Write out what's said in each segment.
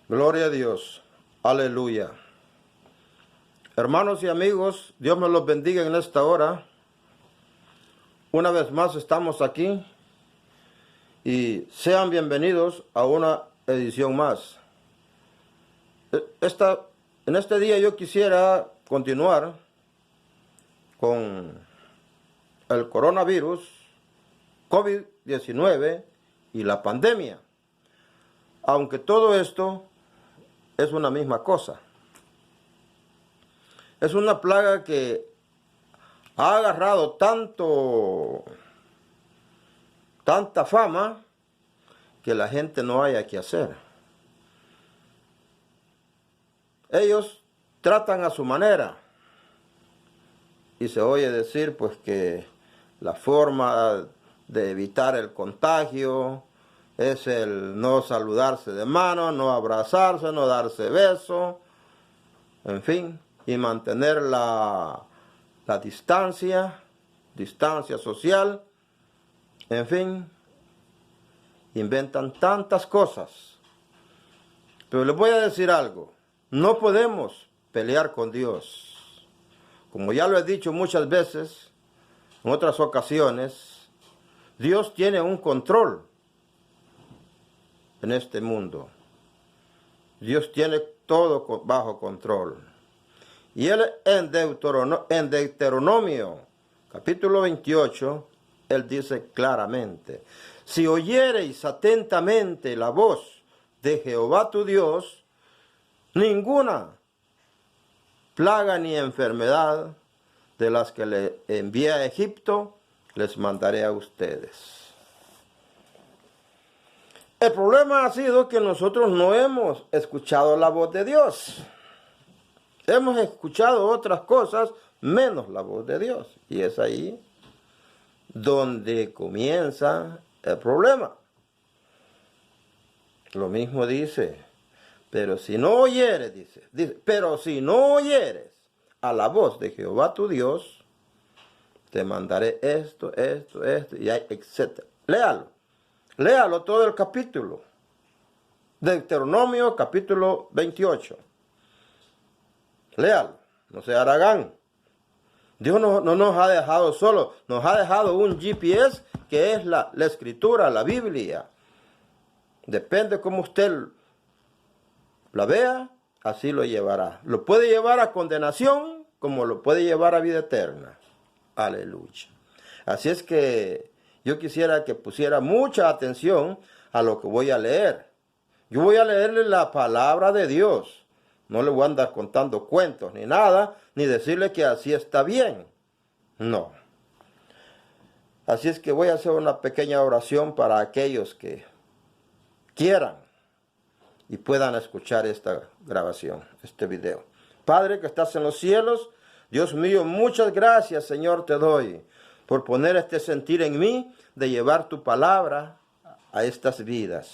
Gloria a Dios. Aleluya. Hermanos y amigos, Dios me los bendiga en esta hora. Una vez más estamos aquí y sean bienvenidos a una edición más. En este día yo quisiera continuar con el coronavirus, COVID-19 y la pandemia. Aunque todo esto es una misma cosa. Es una plaga que ha agarrado tanta fama que la gente no haya qué hacer. Ellos tratan a su manera y se oye decir pues que la forma de evitar el contagio es el no saludarse de mano, no abrazarse, no darse beso, en fin, y mantener la distancia social, en fin, inventan tantas cosas. Pero les voy a decir algo, no podemos pelear con Dios. Como ya lo he dicho muchas veces, en otras ocasiones, Dios tiene un control en este mundo. Dios tiene todo bajo control. Y Él en Deuteronomio, capítulo 28, Él dice claramente, si oyereis atentamente la voz de Jehová tu Dios, ninguna plaga ni enfermedad de las que le envié a Egipto, les mandaré a ustedes. El problema ha sido que nosotros no hemos escuchado la voz de Dios. Hemos escuchado otras cosas menos la voz de Dios. Y es ahí donde comienza el problema. Lo mismo dice, pero si no oyeres, dice, pero si no oyeres a la voz de Jehová tu Dios, te mandaré esto, y etc. Léalo todo el capítulo. Deuteronomio capítulo 28. Léalo, no sea haragán. Dios no nos ha dejado solos, nos ha dejado un GPS que es la escritura, la Biblia. Depende cómo usted la vea, así lo llevará. Lo puede llevar a condenación como lo puede llevar a vida eterna. Aleluya. Así es que yo quisiera que pusiera mucha atención a lo que voy a leer. Yo voy a leerle la palabra de Dios. No le voy a andar contando cuentos ni nada, ni decirle que así está bien. No. Así es que voy a hacer una pequeña oración para aquellos que quieran y puedan escuchar esta grabación, este video. Padre que estás en los cielos, Dios mío, muchas gracias, Señor, te doy por poner este sentir en mí de llevar tu palabra a estas vidas.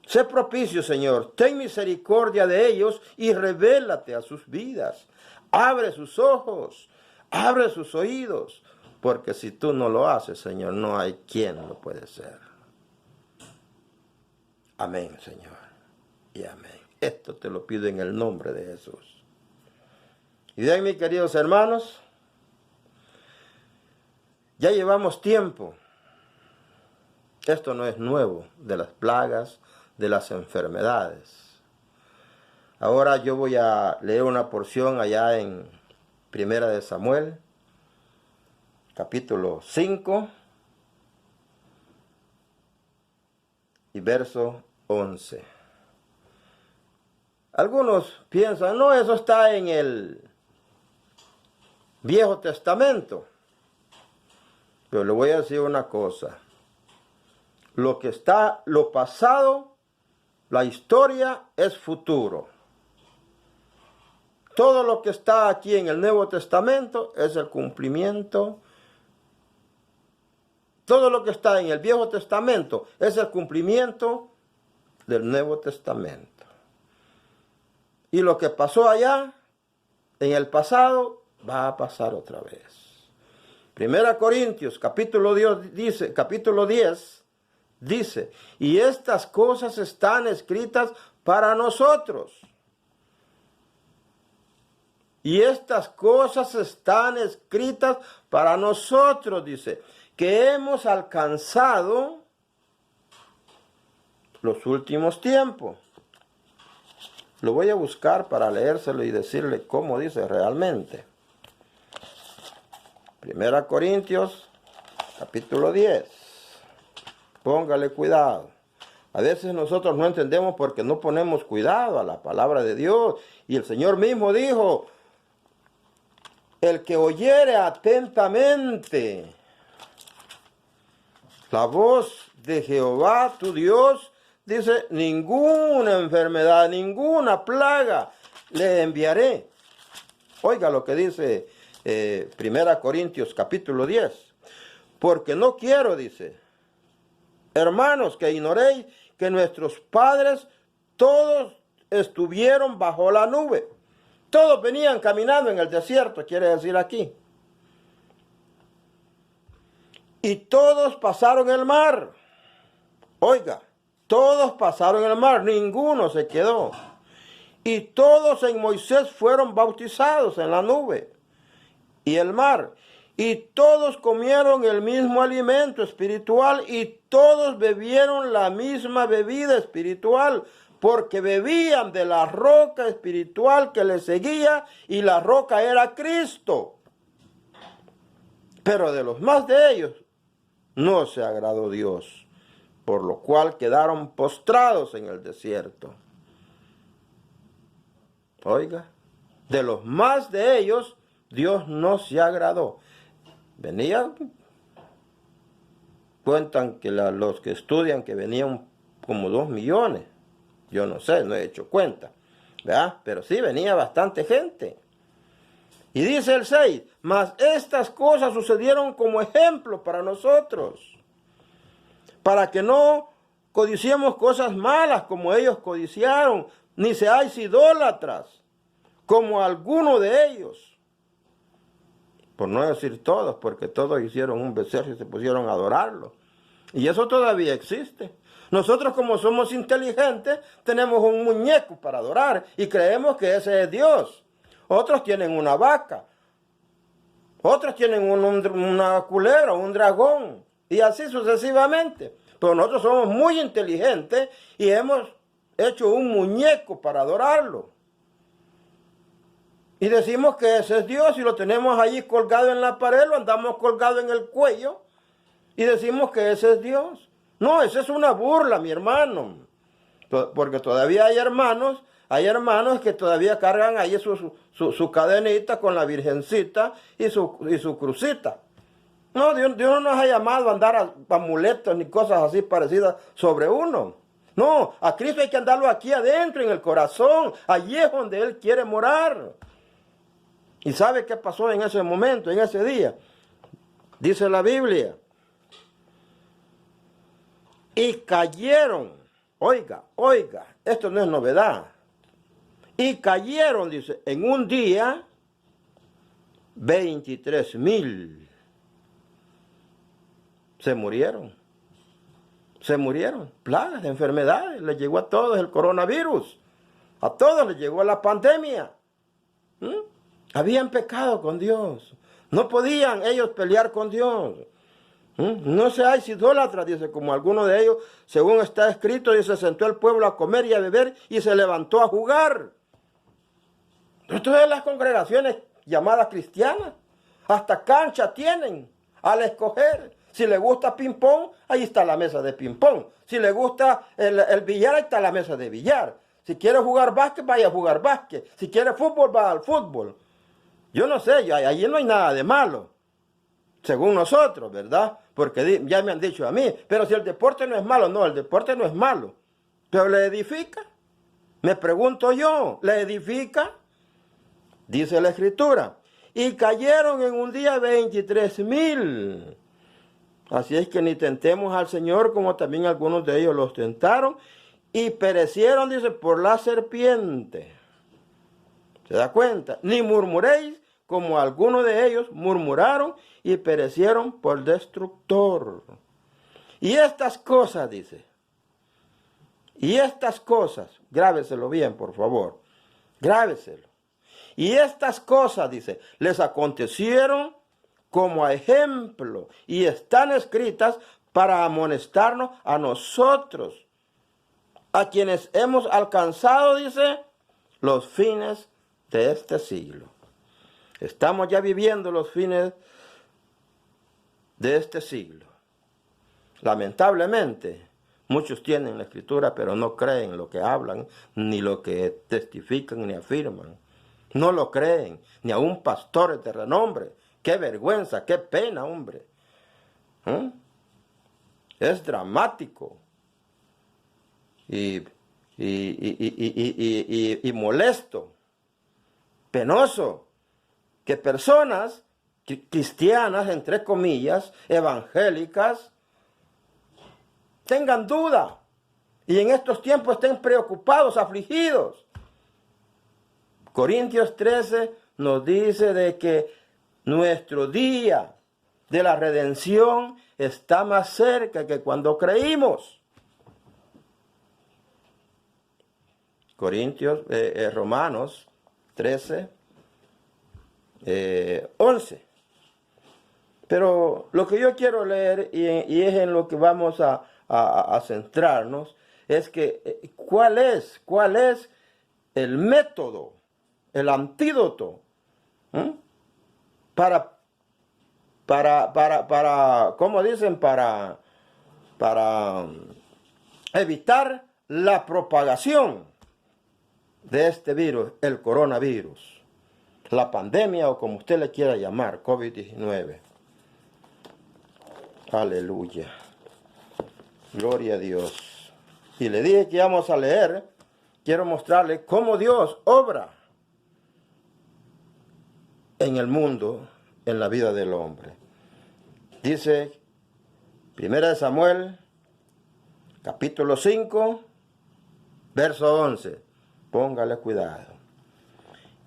Sé propicio, Señor, ten misericordia de ellos y revélate a sus vidas. Abre sus ojos, abre sus oídos, porque si tú no lo haces, Señor, no hay quien lo puede hacer. Amén, Señor, y amén. Esto te lo pido en el nombre de Jesús. Y bien, mis queridos hermanos, ya llevamos tiempo. Esto no es nuevo, de las plagas, de las enfermedades. Ahora yo voy a leer una porción allá en Primera de Samuel, capítulo 5 y verso 11. Algunos piensan, no, eso está en el Viejo Testamento. Pero le voy a decir una cosa. Lo pasado, la historia es futuro. Todo lo que está aquí en el Nuevo Testamento es el cumplimiento. Todo lo que está en el Viejo Testamento es el cumplimiento del Nuevo Testamento. Y lo que pasó allá, en el pasado, va a pasar otra vez. Primera Corintios, capítulo 10, dice, y estas cosas están escritas para nosotros. Y estas cosas están escritas para nosotros, dice, que hemos alcanzado los últimos tiempos. Lo voy a buscar para leérselo y decirle cómo dice realmente. 1 Corintios, capítulo 10. Póngale cuidado. A veces nosotros no entendemos porque no ponemos cuidado a la palabra de Dios. Y el Señor mismo dijo, el que oyere atentamente la voz de Jehová tu Dios, dice, ninguna enfermedad, ninguna plaga le enviaré. Oiga lo que dice 1 Corintios capítulo 10. Porque no quiero, dice, hermanos, que ignoréis que nuestros padres todos estuvieron bajo la nube. Todos venían caminando en el desierto, quiere decir aquí. Y todos pasaron el mar. Oiga, todos pasaron el mar, ninguno se quedó. Y todos en Moisés fueron bautizados en la nube y el mar. Y todos comieron el mismo alimento espiritual y todos bebieron la misma bebida espiritual, porque bebían de la roca espiritual que les seguía, y la roca era Cristo. Pero de los más de ellos no se agradó Dios, por lo cual quedaron postrados en el desierto. Oiga, de los más de ellos Dios no se agradó. Venían, cuentan que los que estudian que venían como 2 millones. Yo no sé, no he hecho cuenta, ¿verdad? Pero sí venía bastante gente. Y dice el 6, mas estas cosas sucedieron como ejemplo para nosotros, para que no codiciemos cosas malas como ellos codiciaron, ni seáis idólatras como alguno de ellos. Por no decir todos, porque todos hicieron un becerro y se pusieron a adorarlo. Y eso todavía existe. Nosotros, como somos inteligentes, tenemos un muñeco para adorar y creemos que ese es Dios. Otros tienen una vaca, otros tienen una culebra, un dragón, y así sucesivamente. Pero nosotros somos muy inteligentes y hemos hecho un muñeco para adorarlo. Y decimos que ese es Dios y lo tenemos allí colgado en la pared, lo andamos colgado en el cuello y decimos que ese es Dios. No, esa es una burla, mi hermano. Porque todavía hay hermanos que todavía cargan ahí su cadenita con la virgencita y su crucita. No, Dios no nos ha llamado a andar a amuletos ni cosas así parecidas sobre uno. No, a Cristo hay que andarlo aquí adentro, en el corazón. Allí es donde Él quiere morar. ¿Y sabe qué pasó en ese momento, en ese día? Dice la Biblia. Y cayeron, oiga, esto no es novedad. Y cayeron, dice, en un día 23,000. Se murieron, plagas, enfermedades, les llegó a todos el coronavirus, a todos les llegó la pandemia. Habían pecado con Dios, no podían ellos pelear con Dios. No seáis idólatras, dice, como algunos de ellos, según está escrito, y se sentó el pueblo a comer y a beber y se levantó a jugar. Esto es las congregaciones llamadas cristianas, hasta cancha tienen al escoger. Si le gusta ping-pong, ahí está la mesa de ping-pong. Si le gusta el billar, ahí está la mesa de billar. Si quiere jugar básquet, vaya a jugar básquet. Si quiere fútbol, va al fútbol. Yo no sé, allí no hay nada de malo, según nosotros, ¿verdad? Porque ya me han dicho a mí, pero si el deporte no es malo, no, el deporte no es malo. Pero ¿le edifica? Me pregunto yo, ¿le edifica? Dice la Escritura, y cayeron en un día 23,000. Así es que ni tentemos al Señor, como también algunos de ellos los tentaron, y perecieron, dice, por la serpiente. ¿Se da cuenta? Ni murmuréis, como algunos de ellos murmuraron y perecieron por destructor. Y estas cosas, dice, y estas cosas, grábeselo bien, por favor, grábeselo. Y estas cosas, dice, les acontecieron como a ejemplo y están escritas para amonestarnos a nosotros, a quienes hemos alcanzado, dice, los fines de este siglo. Estamos ya viviendo los fines de este siglo. Lamentablemente, muchos tienen la escritura, pero no creen lo que hablan, ni lo que testifican, ni afirman. No lo creen, ni aun pastores de renombre. ¡Qué vergüenza, qué pena, hombre! Es dramático y molesto, penoso, que personas cristianas, entre comillas, evangélicas, tengan duda y en estos tiempos estén preocupados, afligidos. Corintios 13 nos dice de que nuestro día de la redención está más cerca que cuando creímos. Romanos 13, 11. Pero lo que yo quiero leer, y es en lo que vamos a centrarnos, es que ¿cuál es el método, el antídoto para ¿cómo dicen? Para evitar la propagación de este virus, el coronavirus, la pandemia o como usted le quiera llamar, COVID-19. Aleluya. Gloria a Dios. Y le dije que íbamos a leer, quiero mostrarle cómo Dios obra en el mundo, en la vida del hombre. Dice, 1 Samuel, capítulo 5, verso 11. Póngale cuidado.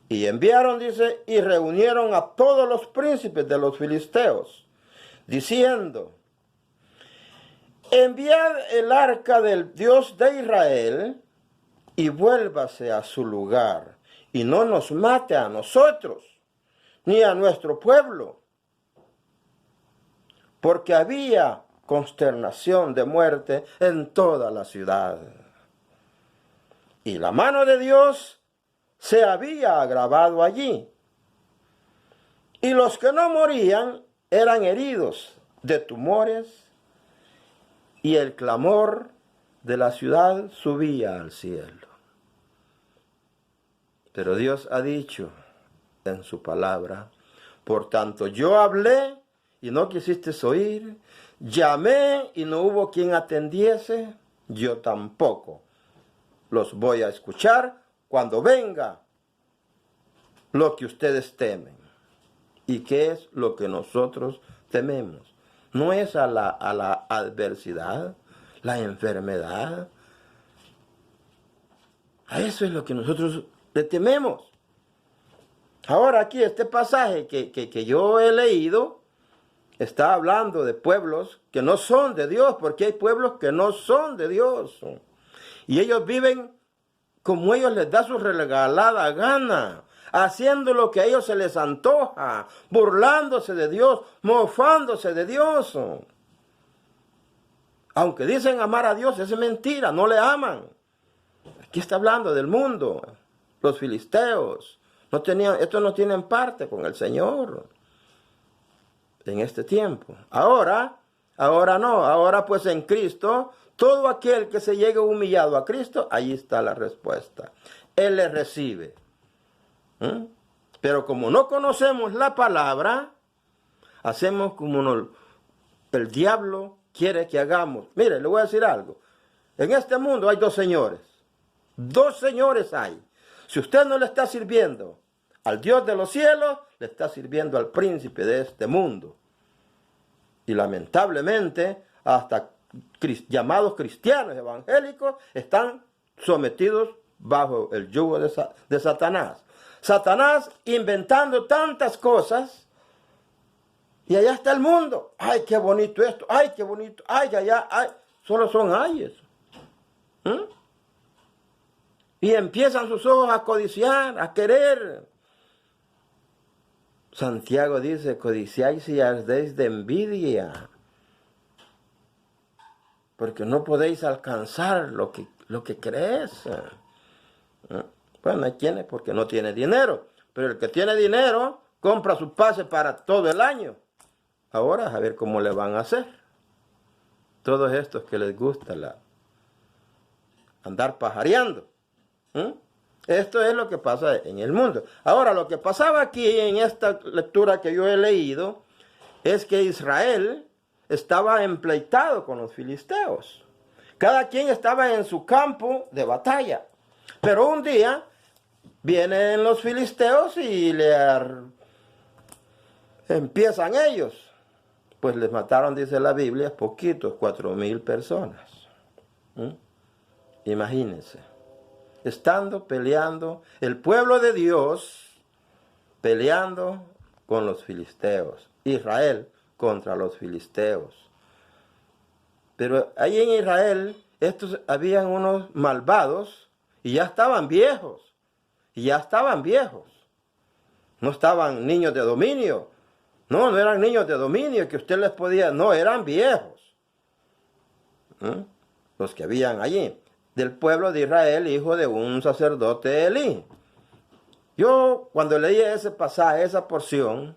Y enviaron, dice, y reunieron a todos los príncipes de los filisteos, diciendo, enviad el arca del Dios de Israel y vuélvase a su lugar, y no nos mate a nosotros, ni a nuestro pueblo, porque había consternación de muerte en toda la ciudad. Y la mano de Dios se había agravado allí, y los que no morían eran heridos de tumores, y el clamor de la ciudad subía al cielo. Pero Dios ha dicho en su palabra, por tanto yo hablé y no quisiste oír, llamé y no hubo quien atendiese, yo tampoco los voy a escuchar cuando venga lo que ustedes temen. ¿Y qué es lo que nosotros tememos? No es a la adversidad, la enfermedad. A eso es lo que nosotros le tememos. Ahora aquí este pasaje que yo he leído está hablando de pueblos que no son de Dios, porque hay pueblos que no son de Dios. Y ellos viven como ellos les da su regalada gana, haciendo lo que a ellos se les antoja, burlándose de Dios, mofándose de Dios. Aunque dicen amar a Dios, es mentira, no le aman. Aquí está hablando del mundo. Los filisteos, estos no tienen parte con el Señor en este tiempo. Ahora no, ahora pues en Cristo, todo aquel que se llegue humillado a Cristo, ahí está la respuesta. Él le recibe. Pero como no conocemos la palabra, hacemos como el diablo quiere que hagamos. Mire, le voy a decir algo. En este mundo hay dos señores. Dos señores hay. Si usted no le está sirviendo al Dios de los cielos, le está sirviendo al príncipe de este mundo. Y lamentablemente, hasta llamados cristianos evangélicos están sometidos bajo el yugo de Satanás. Satanás inventando tantas cosas Y allá está el mundo. Ay, qué bonito esto. Ay, qué bonito. Ay, allá, ay. Solo son ayes. Y empiezan sus ojos a codiciar, a querer. Santiago dice, codiciáis y ardéis de envidia, porque no podéis alcanzar lo que queréis. Bueno, hay quienes porque no tiene dinero, pero el que tiene dinero compra sus pases para todo el año. Ahora a ver cómo le van a hacer. Todos estos que les gusta andar pajareando. Esto es lo que pasa en el mundo. Ahora, lo que pasaba aquí en esta lectura que yo he leído es que Israel estaba empleitado con los filisteos. Cada quien estaba en su campo de batalla. Pero un día vienen los filisteos y empiezan ellos. Pues les mataron, dice la Biblia, poquitos, 4,000 personas. Imagínense. Estando peleando, el pueblo de Dios peleando con los filisteos. Israel contra los filisteos. Pero ahí en Israel, habían unos malvados y ya estaban viejos. No estaban niños de dominio. No eran niños de dominio que usted les podía. No, eran viejos. Los que habían allí. Del pueblo de Israel, hijo de un sacerdote Elí. Yo, cuando leía ese pasaje, esa porción,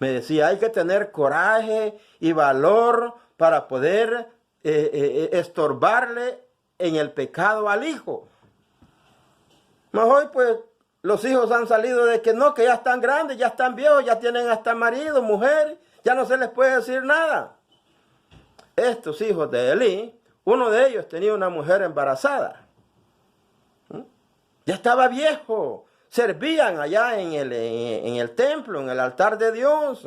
me decía, hay que tener coraje y valor para poder estorbarle en el pecado al hijo. Mas hoy, pues, los hijos han salido de que no, que ya están grandes, ya están viejos, ya tienen hasta marido, mujer, ya no se les puede decir nada. Estos hijos de Elí, uno de ellos tenía una mujer embarazada. Ya estaba viejo. Servían allá en el templo, en el altar de Dios.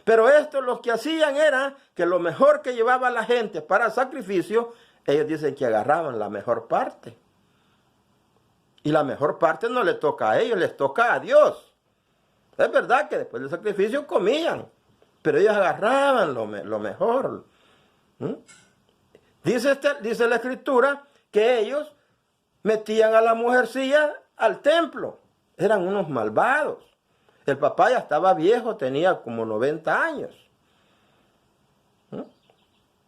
Pero estos los que hacían era que lo mejor que llevaba la gente para sacrificio, ellos dicen que agarraban la mejor parte. Y la mejor parte no le toca a ellos, les toca a Dios. Es verdad que después del sacrificio comían, pero ellos agarraban lo mejor. Dice la Escritura que ellos metían a la mujercilla al templo. Eran unos malvados. El papá ya estaba viejo, tenía como 90 años.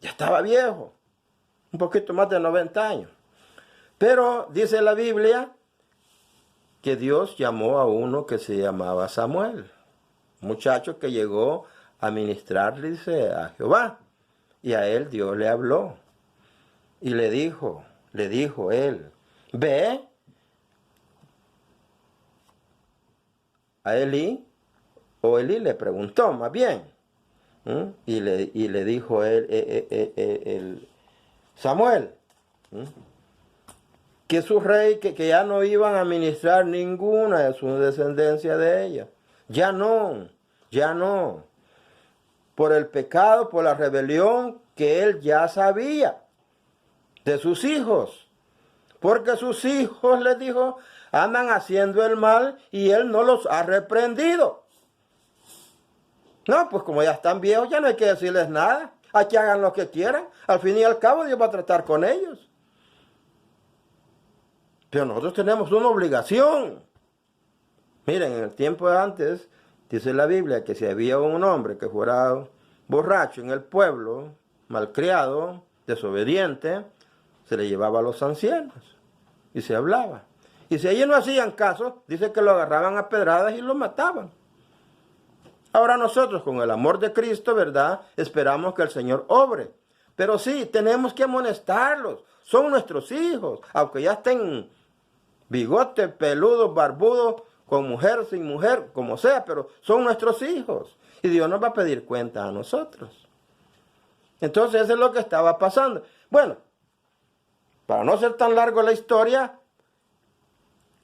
Ya estaba viejo, un poquito más de 90 años. Pero dice la Biblia que Dios llamó a uno que se llamaba Samuel. Un muchacho que llegó a ministrarle, dice, a Jehová. Y a él Dios le habló. Y le dijo él, ve a Elí, o Elí le preguntó más bien, y le dijo él, Samuel, que su rey, que ya no iban a ministrar ninguna de su descendencia de ella, ya no, por el pecado, por la rebelión que él ya sabía de sus hijos, porque sus hijos, les dijo, andan haciendo el mal y él no los ha reprendido. No, pues como ya están viejos, ya no hay que decirles nada. Hay que hagan lo que quieran. Al fin y al cabo, Dios va a tratar con ellos. Pero nosotros tenemos una obligación. Miren, en el tiempo de antes, dice la Biblia que si había un hombre que fuera borracho en el pueblo, malcriado, desobediente, se le llevaba a los ancianos y se hablaba. Y si ellos no hacían caso, dice que lo agarraban a pedradas y lo mataban. Ahora nosotros, con el amor de Cristo, ¿verdad?, esperamos que el Señor obre. Pero sí, tenemos que amonestarlos. Son nuestros hijos, aunque ya estén bigotes, peludos, barbudos, con mujer, sin mujer, como sea, pero son nuestros hijos. Y Dios nos va a pedir cuenta a nosotros. Entonces, eso es lo que estaba pasando. Bueno, para no ser tan largo la historia,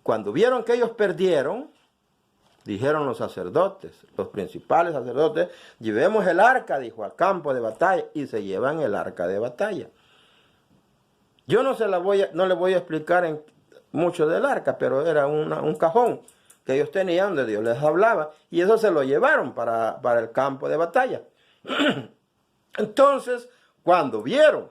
cuando vieron que ellos perdieron, dijeron los sacerdotes, los principales sacerdotes, llevemos el arca, dijo, al campo de batalla, y se llevan el arca de batalla. Yo no le voy a explicar mucho del arca, pero era un cajón que ellos tenían, donde Dios les hablaba, y eso se lo llevaron para el campo de batalla. Entonces, cuando vieron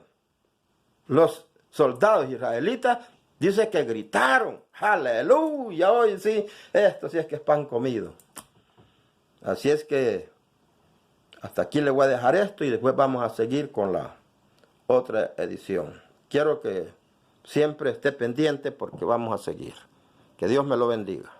los soldados israelitas, dice que gritaron, aleluya, hoy sí, esto sí es que es pan comido. Así es que hasta aquí le voy a dejar esto y después vamos a seguir con la otra edición. Quiero que siempre esté pendiente porque vamos a seguir. Que Dios me lo bendiga.